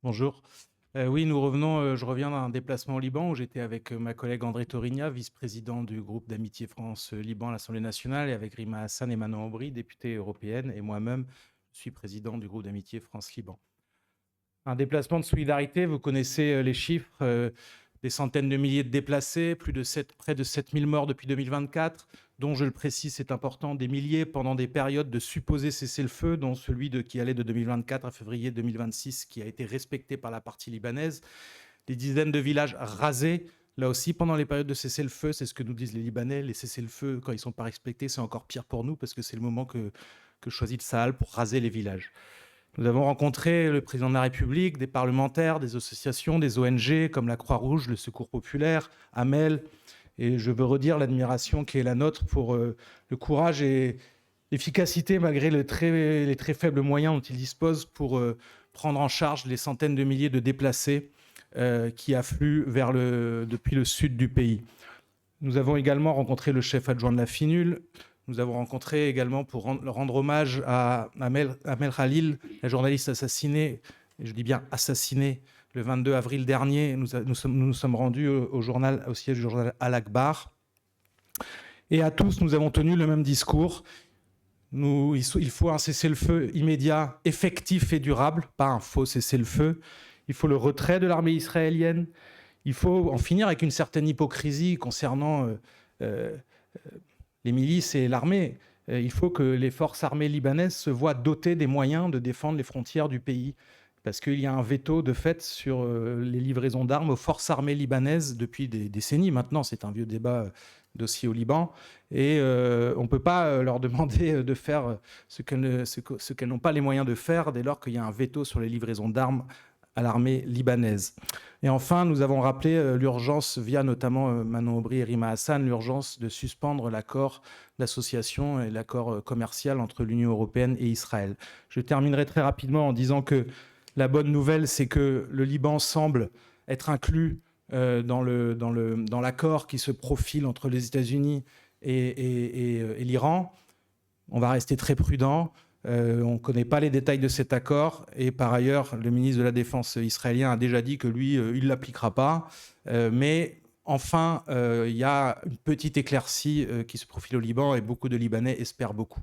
Bonjour. Oui, nous revenons, je reviens d'un déplacement au Liban où j'étais avec ma collègue André Torigna, vice-président du groupe d'amitié France-Liban à l'Assemblée nationale, et avec Rima Hassan et Manon Aubry, députée européenne, et moi-même, je suis président du groupe d'amitié France-Liban. Un déplacement de solidarité, vous connaissez les chiffres, des centaines de milliers de déplacés, près de 7000 morts depuis 2024, dont, je le précise, c'est important, des milliers pendant des périodes de supposés cessez-le-feu, dont celui qui allait de 2024 à février 2026, qui a été respecté par la partie libanaise, des dizaines de villages rasés. Là aussi, pendant les périodes de cessez-le-feu, c'est ce que nous disent les Libanais, les cessez-le-feu, quand ils ne sont pas respectés, c'est encore pire pour nous, parce que c'est le moment que choisit le Sahel pour raser les villages. Nous avons rencontré le président de la République, des parlementaires, des associations, des ONG comme la Croix-Rouge, le Secours populaire, Amel, et je veux redire l'admiration qui est la nôtre pour le courage et l'efficacité, malgré les très faibles moyens dont ils disposent, pour prendre en charge les centaines de milliers de déplacés qui affluent depuis le sud du pays. Nous avons également rencontré le chef adjoint de la FINUL. Nous avons rencontré également, pour rendre hommage à Amel Khalil, la journaliste assassinée, et je dis bien assassinée, le 22 avril dernier. Nous sommes rendus au siège du journal Al-Akbar. Et à tous, nous avons tenu le même discours. Il faut un cessez-le-feu immédiat, effectif et durable, pas un faux cessez-le-feu. Il faut le retrait de l'armée israélienne. Il faut en finir avec une certaine hypocrisie concernant les milices et l'armée. Il faut que les forces armées libanaises se voient dotées des moyens de défendre les frontières du pays. Parce qu'il y a un veto de fait sur les livraisons d'armes aux forces armées libanaises depuis des décennies maintenant. C'est un vieux débat dossier au Liban. Et on ne peut pas leur demander de faire ce qu'elles n'ont pas les moyens de faire dès lors qu'il y a un veto sur les livraisons d'armes à l'armée libanaise. Et enfin, nous avons rappelé l'urgence, via notamment Manon Aubry et Rima Hassan, l'urgence de suspendre l'accord d'association et l'accord commercial entre l'Union européenne et Israël. Je terminerai très rapidement en disant que la bonne nouvelle, c'est que le Liban semble être inclus dans l'accord qui se profile entre les États-Unis et l'Iran. On va rester très prudent. On ne connaît pas les détails de cet accord. Et par ailleurs, le ministre de la Défense israélien a déjà dit que lui, il ne l'appliquera pas. Mais enfin, il y a une petite éclaircie qui se profile au Liban et beaucoup de Libanais espèrent beaucoup.